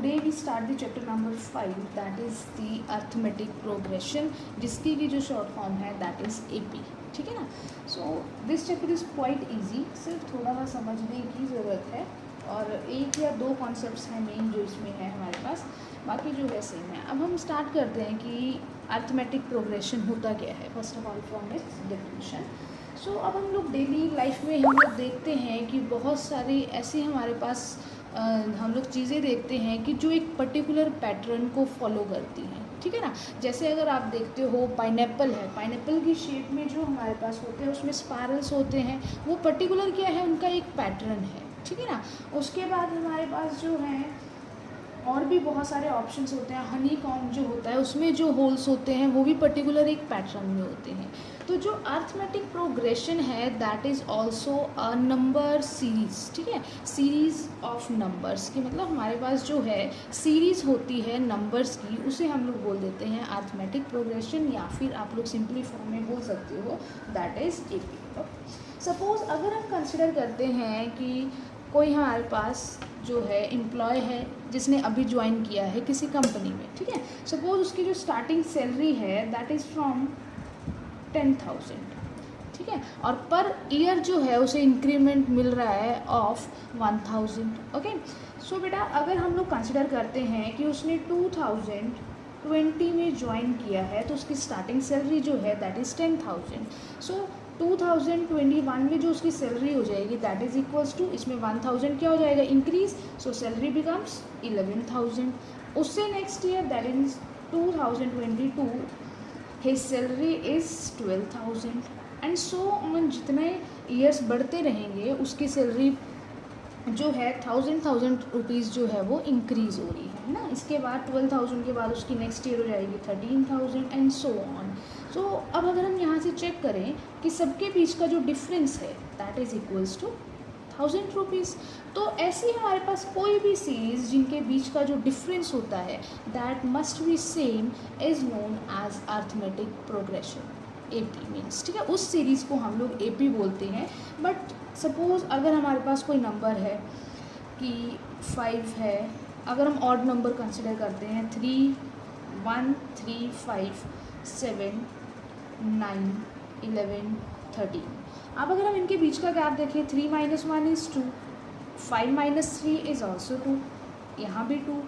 today we start the chapter number 5, that is the arithmetic progression, जिसकी की जो short form है that is AP. ठीक है ना. So this chapter is quite easy, सिर्फ थोड़ा सा समझने की ज़रूरत है और एक या दो कॉन्सेप्ट्स हैं मेन जो इसमें है हमारे पास, बाकी जो है सेम है. अब हम स्टार्ट करते हैं कि अर्थमेटिक प्रोग्रेशन होता क्या है. First of all from its definition. So अब हम लोग डेली लाइफ में हम लोग देखते हैं कि बहुत सारी ऐसी हमारे पास हम लोग चीज़ें देखते हैं कि जो एक पर्टिकुलर पैटर्न को फॉलो करती हैं. ठीक है ना. जैसे अगर आप देखते हो पाइनएप्पल है, पाइनएप्पल की शेप में जो हमारे पास होते हैं उसमें स्पायरल्स होते हैं, वो पर्टिकुलर क्या है, उनका एक पैटर्न है. ठीक है ना. उसके बाद हमारे पास जो है और भी बहुत सारे ऑप्शंस होते हैं. हनी कॉम्ब जो होता है उसमें जो होल्स होते हैं वो भी पर्टिकुलर एक पैटर्न में होते हैं. तो जो अर्थमेटिक प्रोग्रेशन है that is also a number series. ठीक है. सीरीज़ ऑफ नंबर्स की मतलब हमारे पास जो है सीरीज़ होती है नंबर्स की, उसे हम लोग बोल देते हैं अर्थमेटिक प्रोग्रेशन, या फिर आप लोग सिंपली फॉर्म में बोल सकते हो दैट इज़ AP. सपोज़ अगर हम कंसिडर करते हैं कि कोई हमारे पास जो है एम्प्लॉय है जिसने अभी ज्वाइन किया है किसी कंपनी में. ठीक है. सपोज़ उसकी जो स्टार्टिंग सैलरी है दैट इज़ फ्रॉम 10,000. ठीक है. और पर ईयर जो है उसे इंक्रीमेंट मिल रहा है ऑफ 1,000. ओके. सो बेटा अगर हम लोग कंसिडर करते हैं कि उसने 2020 में ज्वाइन किया है तो उसकी स्टार्टिंग सैलरी जो है दैट इज़ 10,000. सो 2021 में जो उसकी सैलरी हो जाएगी दैट इज़ इक्वल्स टू, इसमें 1,000 क्या हो जाएगा, इंक्रीज. सो सैलरी बिकम्स 11,000. उससे next year that is 2022 his salary is 12,000 and so on. जितने ईयर्स बढ़ते रहेंगे उसकी सैलरी जो है 1,000 रुपीज़ जो है वो इंक्रीज़ हो रही है ना. इसके बाद 12,000 के बाद उसकी नेक्स्ट ईयर हो जाएगी 13,000 एंड सो ऑन. सो अब अगर हम यहाँ से चेक करें कि सबके बीच का जो डिफरेंस है that is equals to 1,000 rupees. तो ऐसी हमारे पास कोई भी सीरीज़ जिनके बीच का जो डिफरेंस होता है that must be same is known as arithmetic progression. AP means. ठीक है. उस सीरीज़ को हम लोग AP बोलते हैं. बट सपोज़ अगर हमारे पास कोई नंबर है कि 5 है, अगर हम ऑड नंबर कंसिडर करते हैं 3, 1, 3, 5, 7, 9, 11, 13. अब अगर हम इनके बीच का गैप देखें 3 - 1 इज़ 2, 5 - 3 इज़ ऑल्सो 2, यहाँ भी 2.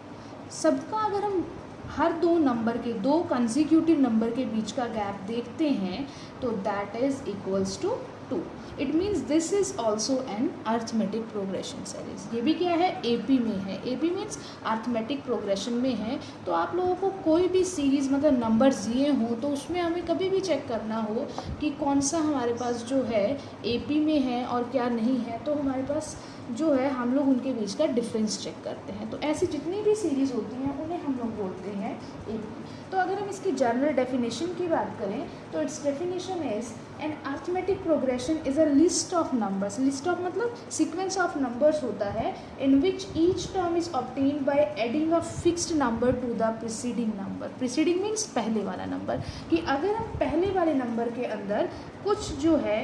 सबका अगर हम हर दो नंबर के, दो कंसेक्यूटिव नंबर के बीच का गैप देखते हैं तो that is equals to 2. It means this is also an arithmetic progression series. ये भी क्या है, AP में है. AP मीन्स अर्थमेटिक प्रोग्रेशन में है. तो आप लोगों को कोई भी सीरीज़ मतलब नंबर्स दिए हों तो उसमें हमें कभी भी चेक करना हो कि कौन सा हमारे पास जो है AP में है और क्या नहीं है, तो हमारे पास जो है हम लोग उनके बीच का डिफरेंस चेक करते हैं. तो ऐसी जितनी भी सीरीज़ होती हैं उन्हें हम लोग बोलते हैं AP. तो अगर हम इसकी जनरल डेफिनेशन की बात करें तो its definition is an arithmetic progression is a list of numbers. List of मतलब सीक्वेंस ऑफ नंबर्स होता है in which each term is obtained by adding a fixed number to the preceding number. Preceding means पहले वाला number. कि अगर हम पहले वाले नंबर के अंदर कुछ जो है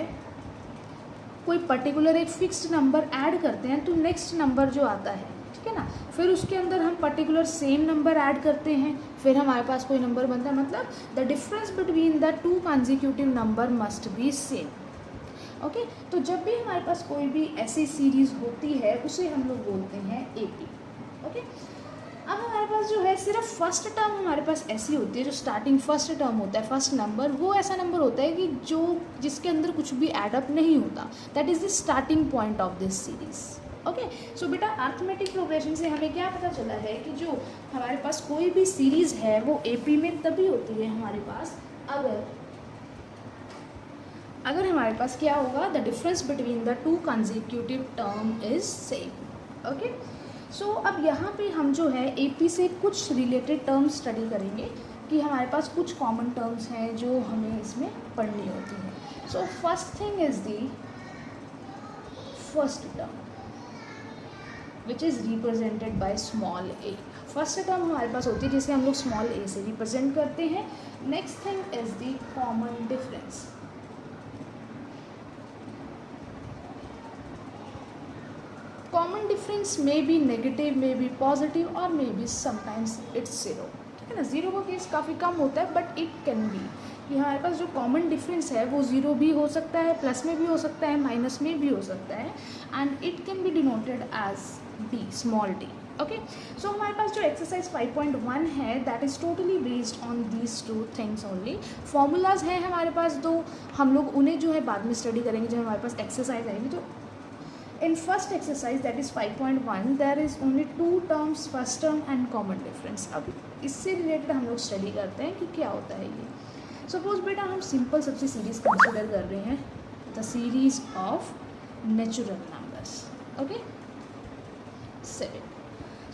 कोई पर्टिकुलर एक फिक्स्ड नंबर ऐड करते हैं तो नेक्स्ट नंबर जो आता है, ठीक है ना, फिर उसके अंदर हम पर्टिकुलर सेम नंबर ऐड करते हैं, फिर हमारे पास कोई नंबर बनता है. मतलब the difference between the two consecutive number must be same. Okay. तो जब भी हमारे पास कोई भी ऐसी सीरीज़ होती है उसे हम लोग बोलते हैं AP. ओके. अब हमारे पास जो है सिर्फ फर्स्ट टर्म हमारे पास ऐसी होती है, जो स्टार्टिंग फर्स्ट टर्म होता है, फर्स्ट नंबर, वो ऐसा नंबर होता है कि जो जिसके अंदर कुछ भी एडअप नहीं होता. That is the starting point of this series. Okay. So बेटा अर्थमेटिक प्रोग्रेशन से हमें क्या पता चला है कि जो हमारे पास कोई भी सीरीज़ है वो AP में तभी होती है हमारे पास अगर हमारे पास क्या होगा, the difference between the two consecutive term is same. Okay. So अब यहाँ पे हम जो है AP से कुछ रिलेटेड टर्म्स स्टडी करेंगे कि हमारे पास कुछ कॉमन टर्म्स हैं जो हमें इसमें पढ़नी होती हैं. So first thing is the first term which is represented by small a. First term हमारे पास होती है जिसे हम लोग स्मॉल a से रिप्रेजेंट करते हैं. Next thing is the common difference. Common difference may be negative, may be positive और may be sometimes its zero, ठीक है ना। ज़ीरो का केस काफ़ी कम होता है, बट इट कैन बी कि हमारे पास जो कॉमन डिफरेंस है वो ज़ीरो भी हो सकता है, प्लस में भी हो सकता है, माइनस में भी हो सकता है, and it can be denoted as D, small D. Okay, so हमारे पास जो एक्सरसाइज 5.1 है that is totally based on these two things only. Formulas हैं हमारे पास दो, हम लोग उन्हें जो है बाद में स्टडी करेंगे जब हमारे पास एक्सरसाइज आएगी। तो in first exercise that is 5.1 there is only two terms, first term and common difference. अब इससे रिलेटेड हम लोग स्टडी करते हैं कि क्या होता है ये। सपोज बेटा हम सिंपल सबसे सीरीज़ कंसिडर कर रहे हैं, the series of natural numbers. Okay, 7।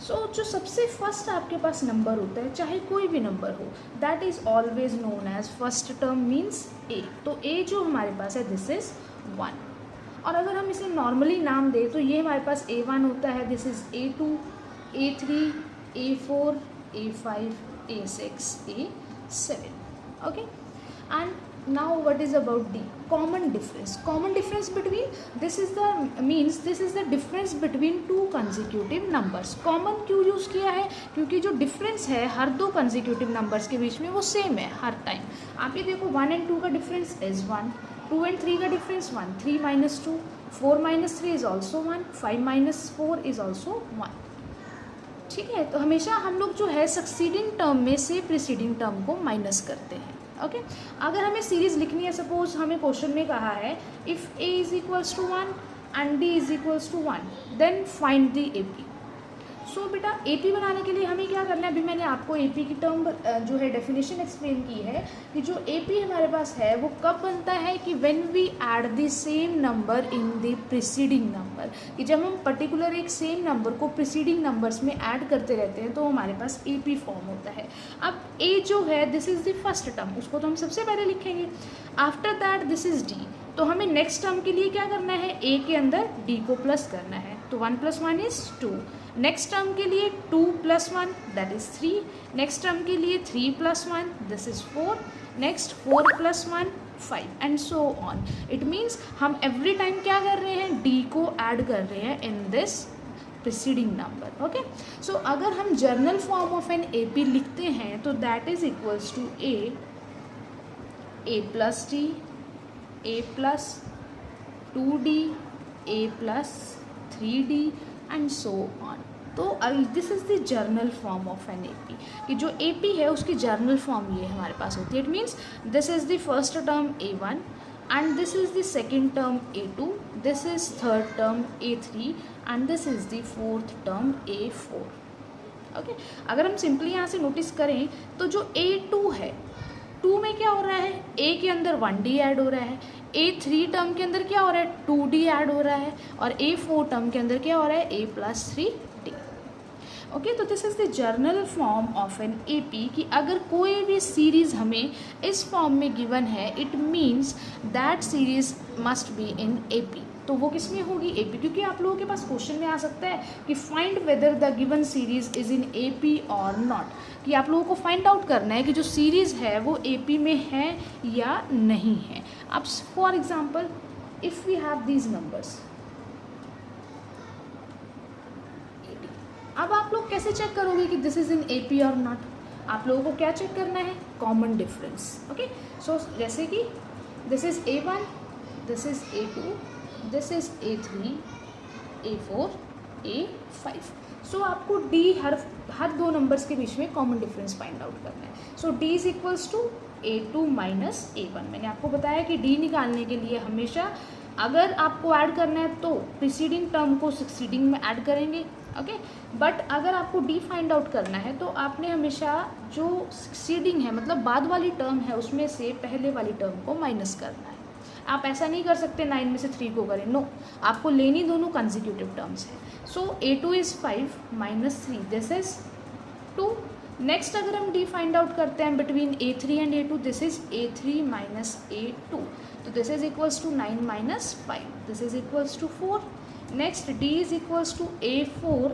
सो जो सबसे फर्स्ट आपके पास नंबर होता है, चाहे कोई भी नंबर हो, that is always known as first term means A. तो ए जो हमारे पास है दिस इज़ 1, और अगर हम इसे नॉर्मली नाम दें तो ये हमारे पास A1 होता है, this is A2, A3, A4, A5, A6, A7। Okay, and now what is about D? Common difference. Common difference between, this is the difference between two consecutive numbers. Common क्यों use किया है? क्योंकि जो difference है हर दो consecutive numbers के बीच में वो same है हर time। आप ये देखो 1 and 2 का difference is 1, 2 and 3 का difference 1, 3 minus 2, 4 minus 3 is also 1, 5 minus 4 is also 1। ठीक है, तो हमेशा हम लोग जो है सक्सीडिंग टर्म में से प्रीसीडिंग टर्म को माइनस करते हैं। ओके, अगर हमें सीरीज़ लिखनी है, सपोज हमें क्वेश्चन में कहा है if A is equals to 1 and D is equals to 1 then find the A P. So बेटा ए पी बनाने के लिए हमें क्या करना है, अभी मैंने आपको ए पी की टर्म जो है डेफिनेशन एक्सप्लेन की है कि जो ए पी हमारे पास है वो कब बनता है कि when we add the same number in the preceding number, कि जब हम पर्टिकुलर एक सेम नंबर को प्रीसीडिंग नंबर्स में ऐड करते रहते हैं तो हमारे पास ए पी फॉर्म होता है। अब ए जो है this is the first term, उसको तो हम सबसे पहले लिखेंगे। After that this is D, तो हमें नेक्स्ट टर्म के लिए क्या करना है, ए के अंदर डी को प्लस करना है, तो 1 + 1 इज़ 2। नेक्स्ट टर्म के लिए 2 + 1 दैट इज़ 3, नेक्स्ट टर्म के लिए 3 + 1 this is 4, next 4 + 1 5 and so on. It means हम एवरी टाइम क्या कर रहे हैं, डी को ऐड कर रहे हैं in this preceding number. Okay, so अगर हम general form of an A P लिखते हैं तो that is equals to A + D, a + 2d, a + 3d and so on. तो this is the general form of an A P, कि जो A P है उसकी जर्नल फॉर्म ये हमारे पास होती है। It means this is the first term A1 and this is the second term A2, this is third term A3 and this is the fourth term A4। Okay, अगर हम simply यहाँ से notice करें तो जो A2 है, 2 में क्या हो रहा है, ए के अंदर 1d ऐड हो रहा है, A3 टर्म के अंदर क्या हो रहा है, 2d ऐड हो रहा है, और A4 टर्म के अंदर क्या हो रहा है, a + 3d। ओके, तो this is the general form of an A P, कि अगर कोई भी सीरीज़ हमें इस फॉर्म में गिवन है it means that series must be in A P. तो वो किस में होगी, ए पी, क्योंकि आप लोगों के पास क्वेश्चन में आ सकता है कि find whether the given series is in A P और नॉट, कि आप लोगों को फाइंड आउट करना है कि जो सीरीज़ है वो ए पी में है या नहीं है। अब for example if we have these numbers, अब आप लोग कैसे चेक करोगे कि this is in A P और नॉट, आप लोगों को क्या चेक करना है, कॉमन डिफरेंस। ओके, सो जैसे कि this is A1, this is A2, this is A3, A4, A5। सो आपको D हर दो नंबर्स के बीच में कॉमन डिफरेंस फाइंड आउट करना है। So D is equals to A2 minus A1। मैंने आपको बताया कि D निकालने के लिए हमेशा अगर आपको ऐड करना है तो प्रीसीडिंग टर्म को सक्सीडिंग में ऐड करेंगे। ओके, बट अगर आपको डी फाइंड आउट करना है तो आपने हमेशा जो सक्सीडिंग है मतलब बाद वाली टर्म है उसमें से पहले वाली टर्म को माइनस करना है। आप ऐसा नहीं कर सकते 9 में से 3 को करें, नो, आपको लेनी दोनों कंसेक्यूटिव टर्म्स है। So A2 is 5 minus 3 this is 2। Next अगर हम डी फाइंड आउट करते हैं between A3 and A2, this is A3 minus A2, तो this is equals to 9 minus 5, this is equals to 4। Next D is equals to A4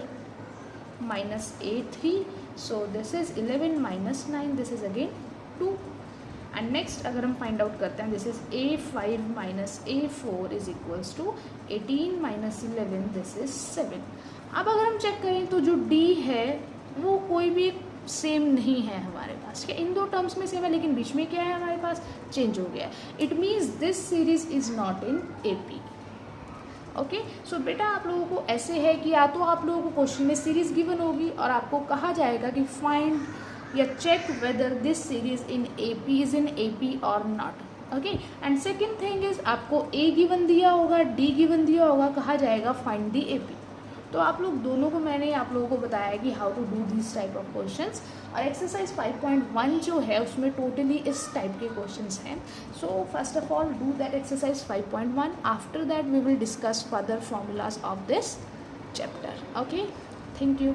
minus A3, so this is 11 minus 9, this is again 2, and next अगर हम find out करते हैं, this is A5 minus A4 is equals to 18 minus 11, this is 7. अब अगर हम check करें तो जो D है वो कोई भी सेम नहीं है हमारे पास, क्या इन दो टर्म्स में सेम है, लेकिन बीच में क्या है हमारे पास, चेंज हो गया है. It means this series is not in AP. Okay, so बेटा आप लोगों को ऐसे है कि या तो आप लोगों को क्वेश्चन में सीरीज गिवन होगी और आपको कहा जाएगा कि फाइंड या check whether this series in AP is in AP और not. Okay, and second thing is आपको A गिवन दिया होगा, D गिवन दिया होगा, कहा जाएगा फाइंड दी AP. तो आप लोग दोनों को मैंने आप लोगों को बताया कि how to do this type of questions. और एक्सरसाइज 5.1 जो है उसमें टोटली इस टाइप के क्वेश्चंस हैं. So first of all do that exercise 5.1. After that we will discuss further formulas of this chapter. Okay, thank you.